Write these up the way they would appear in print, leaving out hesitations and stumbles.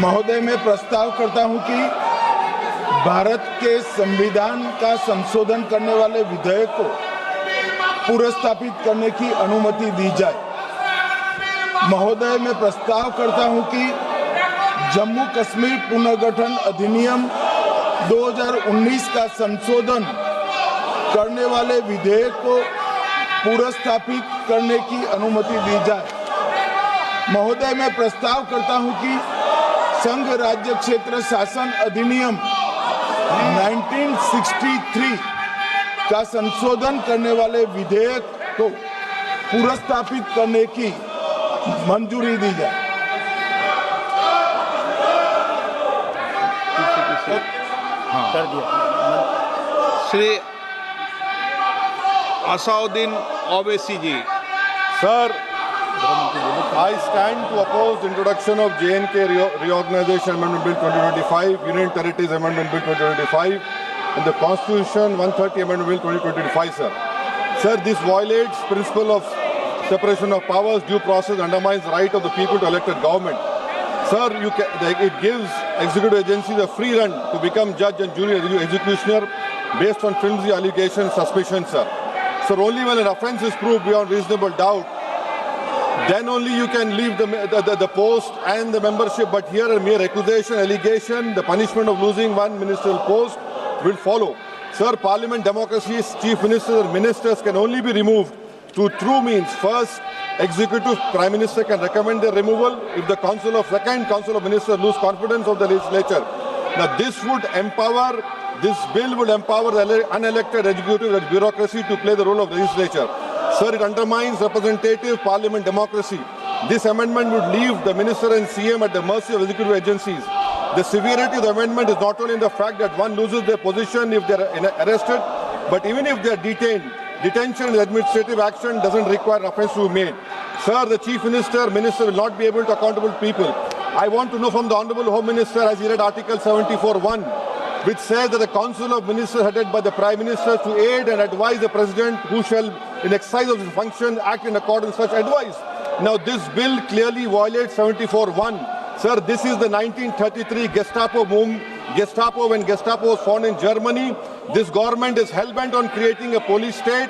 महोदय, मैं प्रस्ताव करता हूं कि भारत के संविधान का संशोधन करने वाले विधेयक को पुनर्स्थापित करने की अनुमति दी जाए। महोदय, मैं प्रस्ताव करता हूं कि जम्मू कश्मीर पुनर्गठन अधिनियम 2019 का संशोधन करने वाले विधेयक को पुनर्स्थापित करने की अनुमति दी जाए। महोदय, मैं प्रस्ताव करता हूं कि संघ राज्य क्षेत्र शासन अधिनियम 1963 का संशोधन करने वाले विधेयक को पुनर्स्थापित करने की मंजूरी दी जाए। कर दिया। श्री असाउद्दीन ओवैसी जी। Sir, I stand to oppose the introduction of J&K Reorganization Amendment Bill 2025, Union Territories Amendment Bill 2025, and the Constitution 130 Amendment Bill 2025, sir. Sir, this violates principle of separation of powers, due process, undermines the right of the people to elect a government. Sir, it gives executive agencies a free run to become judge and jury executioner based on flimsy allegations, suspicions, sir. Sir, only when an offence is proved beyond reasonable doubt, then only you can leave the post and the membership. But here a mere accusation, allegation, the punishment of losing one ministerial post will follow. Sir, parliament democracy's chief ministers and ministers can only be removed through true means. First, executive prime minister can recommend their removal if the second council of ministers lose confidence of the legislature. Now this bill would empower the unelected executive bureaucracy to play the role of legislature. Sir, it undermines representative parliament democracy. This amendment would leave the minister and CM at the mercy of executive agencies. The severity of the amendment is not only in the fact that one loses their position if they are arrested, but even if they are detained. Detention and administrative action doesn't require an offence to be made. Sir, the chief minister will not be able to accountable people. I want to know from the Honourable Home Minister, as he read Article 74(1), which says that the Council of Ministers headed by the Prime Minister to aid and advise the President who shall, in exercise of his function, act in accordance with such advice. Now, this bill clearly violates 74(1). Sir, this is the 1933 Gestapo when Gestapo was found in Germany. This government is hell-bent on creating a police state.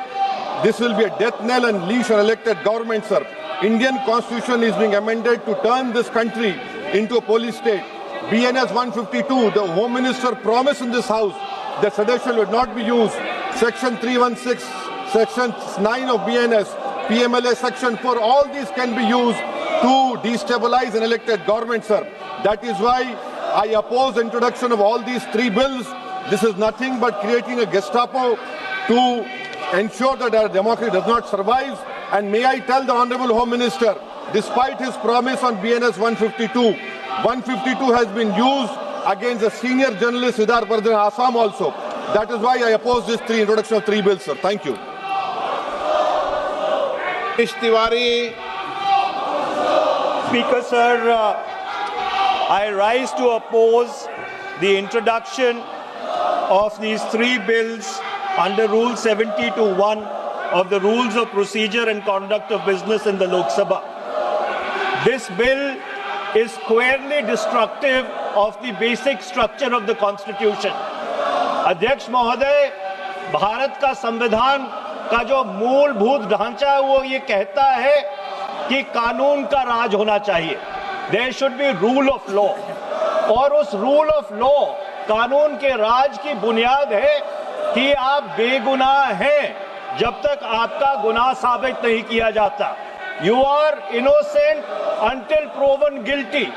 This will be a death knell and leash on elected government, sir. Indian Constitution is being amended to turn this country into a police state. BNS 152, the Home Minister promised in this House that sedition would not be used. Section 316, Section 9 of BNS, PMLA Section 4, all these can be used to destabilize an elected government, sir. That is why I oppose the introduction of all these three bills. This is nothing but creating a Gestapo to ensure that our democracy does not survive. And may I tell the Honourable Home Minister, despite his promise on BNS 152 has been used against a senior journalist, Siddharth Vardhan, Assam also. That is why I oppose this introduction of three bills, sir. Thank you. Tiwari. Speaker, sir, I rise to oppose the introduction of these three bills under Rule 70(1) of the Rules of Procedure and Conduct of Business in the Lok Sabha. This bill is squarely destructive of the basic structure of the Constitution. अध्यक्ष महोदय, भारत का संविधान का जो मूलभूत ढांचा है वो ये कहता है कि कानून का राज होना चाहिए. There should be rule of law. और उस rule of law, कानून के राज की बुनियाद है कि आप बेगुनाह हैं जब तक आपका गुनाह साबित नहीं किया जाता. You are innocent until proven guilty.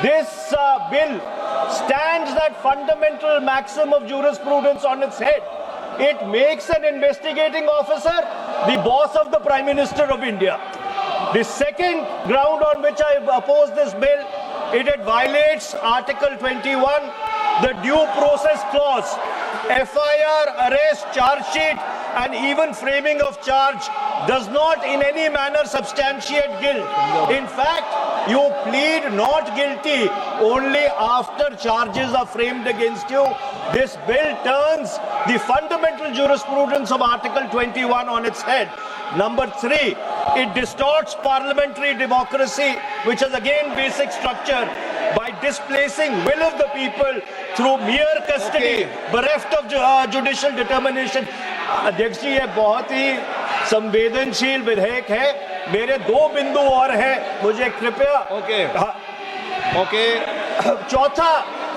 This bill stands that fundamental maxim of jurisprudence on its head. It makes an investigating officer the boss of the Prime Minister of India. The second ground on which I oppose this bill, it violates Article 21, the due process clause. FIR, arrest, charge sheet, and even framing of charge does not in any manner substantiate guilt. In fact, you plead not guilty only after charges are framed against you. This bill turns the fundamental jurisprudence of Article 21 on its head. Number three, it distorts parliamentary democracy, which is again basic structure. by displacing will of the people through mere custody, bereft of judicial determination. अध्यक्ष जी, ये बहुत ही संवेदनशील विधेयक है. मेरे 2 बिंदु और हैं, मुझे कृपया. ओके चौथा,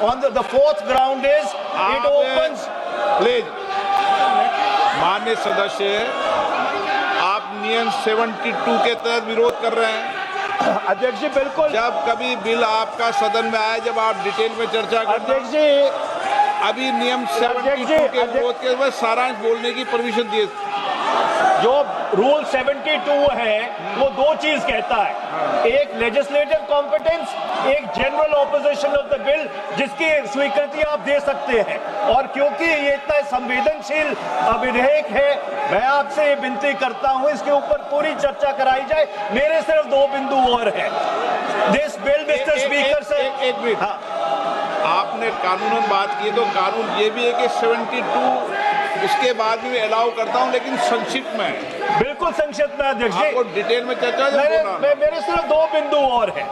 on the fourth ground is it opens. Please माननीय सदस्य, आप नियम 72 के तहत विरोध कर रहे हैं. अध्यक्ष जी बिल्कुल. जब कभी बिल आपका सदन में आए, जब आप डिटेल में चर्चा करना. अध्यक्ष जी, अभी नियम 72 के विरोध के बाद सारांश बोलने की परमिशन दिए. जो रूल 72 है वो 2 चीज कहता है. एक लेजिस्लेटिव कॉम्पिटेंस, एक general opposition of the bill, जिसकी स्वीकृति आप दे सकते हैं. और क्योंकि ये इतना संवेदनशील विधेयक है, मैं आपसे ये विनती करता हूं इसके ऊपर पूरी चर्चा कराई जाए. मेरे सिर्फ 2 बिंदु और हैं. This bill, mister speaker sir, एक मिनट. आपने कानूनन बात की, तो कानून ये भी है कि 72 उसके बाद भी अलाउ करता हूं, लेकिन संक्षिप्त में. बिल्कुल संक्षिप्त में अध्यक्ष जी. आपको डिटेल में चर्चा मेरे सिर्फ 2 बिंदु और हैं.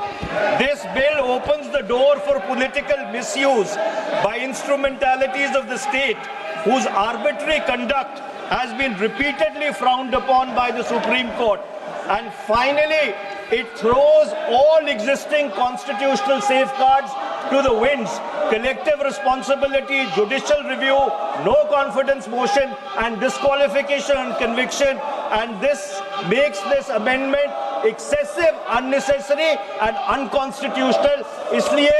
This bill opens the door for political misuse by instrumentalities of the state whose arbitrary conduct has been repeatedly frowned upon by the Supreme Court. And finally, it throws all existing constitutional safeguards to the winds. Collective responsibility, judicial review, no confidence motion, and disqualification and conviction. And this makes this amendment excessive, unnecessary, and unconstitutional. इसलिए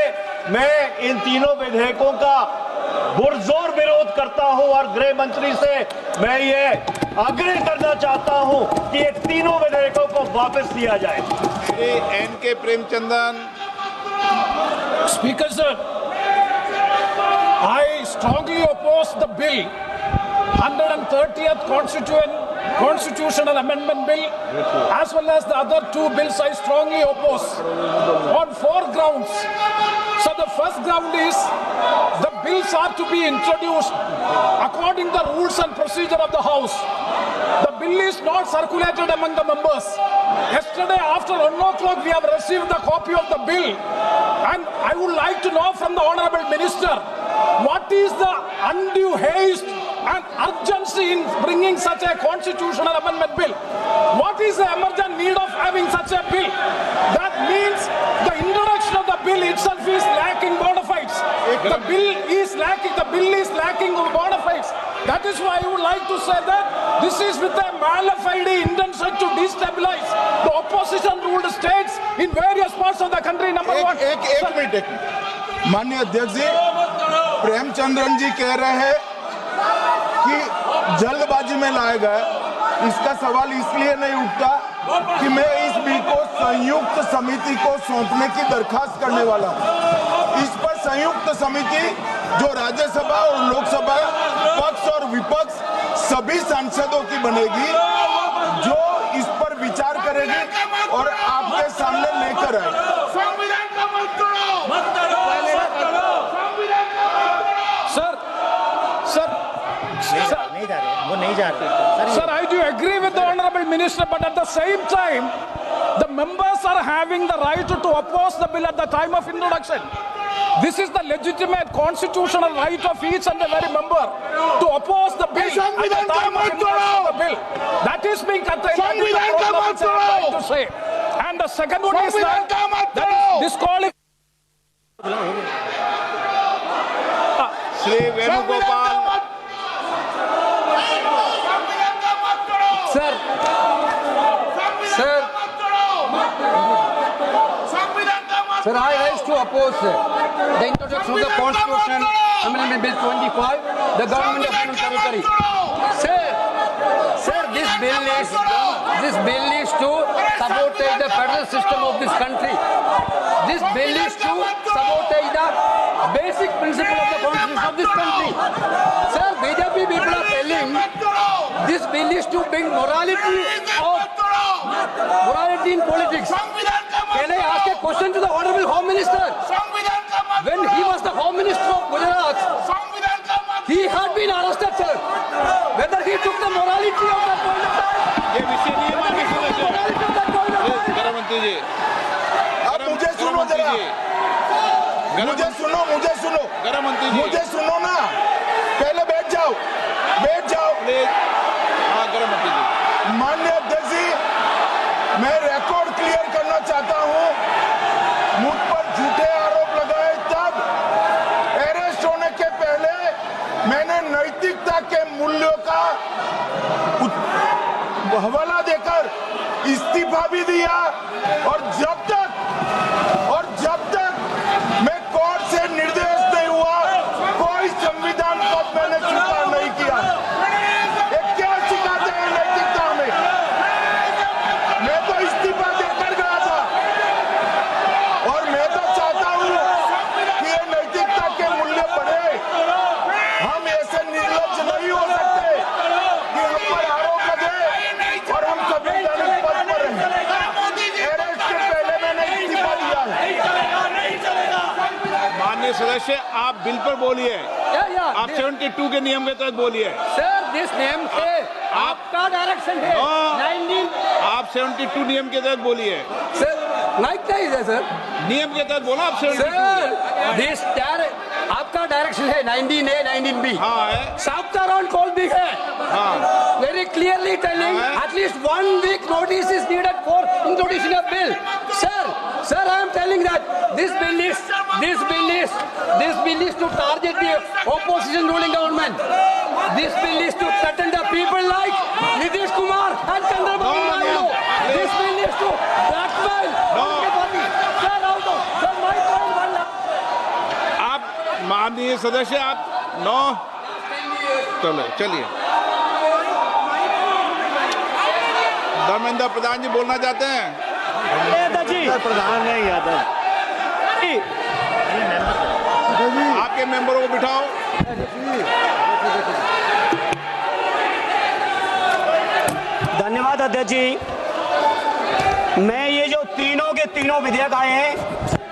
मैं इन तीनों विधेयकों का पुरजोर विरोध करता हूं और गृह मंत्री से मैं ये आग्रह करना चाहता हूं कि ये तीनों विधेयकों को वापस लिया जाए. Shri N.K. Premachandran. Speaker sir, I strongly oppose the bill, 130th Constitutional Amendment Bill, as well as the other 2 bills I strongly oppose on 4 grounds. So the first ground is the bills are to be introduced according to the rules and procedure of the House. The bill is not circulated among the members. Yesterday after 1 o'clock we have received the copy of the bill, and I would like to know from the Honourable Minister, what is the undue haste and urgency in bringing such a constitutional amendment bill? What is the emergent need of having such a bill? That means the introduction of the bill itself is lacking bona fides. The bill is lacking bona fides. That is why I would like to say that this is with a mala fide intention to destabilize the opposition ruled states in various parts of the country. Number one. एक minute. माननीय अध्यक्ष जी, प्रेमचंद्रन जी कह रहे हैं कि जल्दबाजी में लाया गया. इसका सवाल इसलिए नहीं उठता कि मैं इस बिल को संयुक्त समिति को सौंपने की दरखास्त करने वाला हूं. इस पर संयुक्त समिति जो राज्यसभा और लोकसभा पक्ष और विपक्ष सभी सांसदों की बनेगी, जो इस पर विचार करेगी और आपके सामने लेकर आएगी. Sir, I do agree with the Honourable Minister, but at the same time, the members are having the right to oppose the bill at the time of introduction. This is the legitimate constitutional right of each and every member to oppose the bill at the time of introduction of the bill. That is being contained. That is the problem which I am trying to say. And the second one is that is disqualification. Shri Venugopal. Sir, I rise to oppose the introduction of the Constitution Amendment Bill 25, the Government of Union Territory. Sir, this bill is to sabotage the federal system of this country. This bill is to sabotage the basic principle of the Constitution of this country. Sir, BJP people are telling this bill is to bring morality in politics. Can I ask a question to the Honourable Home Minister? When he was the Home Minister of Gujarat, he had been arrested, sir. Whether he took the morality of that point of time, ये विषय नहीं है. morality of that point of time. गृह मंत्री जी, आप मुझे सुनो जरा. मुझे सुनो गृह मंत्री जी मुझे सुनो ना, पहले बैठ जाओ। प्लीज। हाँ, गृह मंत्री जी। माननीय अध्यक्ष जी, मैं रिकॉर्ड क्लियर करना चाहता हूं। मुझ पर झूठे आरोप लगाए तब अरेस्ट होने के पहले मैंने नैतिकता के मूल्यों का हवाला देकर इस्तीफा भी दिया, और जब तक मैं कोर्ट से निर्देश नहीं हुआ, कोई संविधान को मैंने स्वीकार नहीं किया। ये क्या सिखाते हैं नैतिकता में? मैं तो इस्तीफा देकर गया था, और मैं तो चाहता हूं कि ये नैतिकता के मूल्य बढ़े। हम ऐसे निर्लज्ज नहीं हो सकते कि हम पर आरोप लगे और हम संवैधानिक पद पर रहें। अरेस्ट के पहले मैंने इस्तीफा दिया है। माननीय सदस्य, आप बिल पर बोलिए। आप 72 के नियम के तहत बोलिए। सर, दिस नेम है आपका डायरेक्शन है। 19 आप 72 नियम के तहत बोलिए। सर, लाइक नहीं है सर। नियम के तहत बोला आप 72। सर, दिस आपका डायरेक्शन है 19A 19B। हाँ है। साफ्ता राउंड कॉल भी है। हाँ। Very clearly telling at least 1 week notice is needed for introducing a bill. Sir, I am telling that this bill is to target the opposition ruling government. This bill is to threaten the people like Nitish Kumar and Chandrababu Naidu. This bill is to blackmail. Sir, out of sir, my point one. आप माननीय सदस्य, आप चलिए। धर्मेंद्र प्रधान जी बोलना चाहते हैं? प्रधान है यादव। आपके मेंबरों को बिठाओ। धन्यवाद अध्यक्ष जी। मैं ये जो तीनों के तीनों विधेयक आए हैं,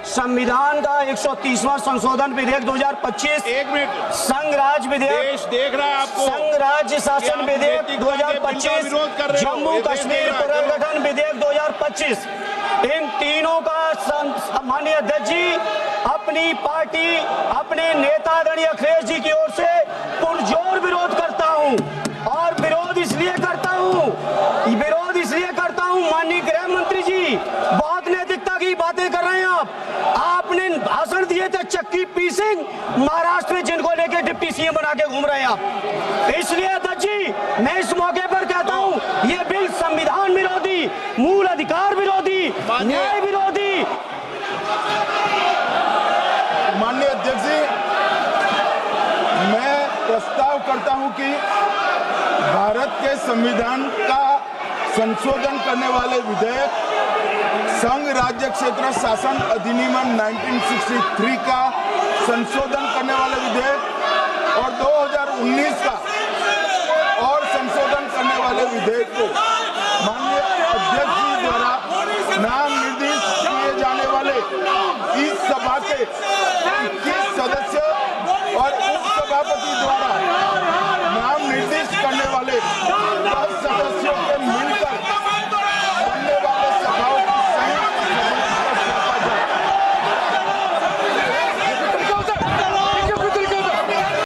संविधान का 130वां संशोधन विधेयक 2025, 1 मिनट। संघ राज्य विधेयक, देश देख रहा है आपको। संघ राज्य शासन विधेयक 2025, जम्मू कश्मीर पुनर्गठन विधेयक 2025, इन तीनों का माननीय अध्यक्ष जी अपनी पार्टी, अपने नेता आदरणीय अखिलेश जी की ओर से पुरजोर विरोध करता हूं। और विरोध इसलिए करता हूं माननीय गृह मंत्री जी, बहुत नैतिकता की बातें कर रहे हैं आपने भाषण दिए थे चक्की पी सिंह महाराष्ट्र में, जिनको लेके डिप्टी सीएम बना के घूम रहे हैं आप। इसलिए अध्यक्ष जी, मैं इस मौके पर कहता हूं ये बिल संविधान विरोधी, मूल अधिकार विरोधी, न्याय विरोधी। माननीय अध्यक्ष जी, मैं प्रस्ताव करता हूं कि भारत के संविधान का संशोधन करने वाले विधेयक, संघ राज्य क्षेत्र शासन अधिनियम 1963 का संशोधन करने वाले विधेयक और 2019 का और संशोधन करने वाले विधेयक को माननीय अध्यक्ष जी द्वारा नाम निर्देशित किए जाने वाले इस सभा के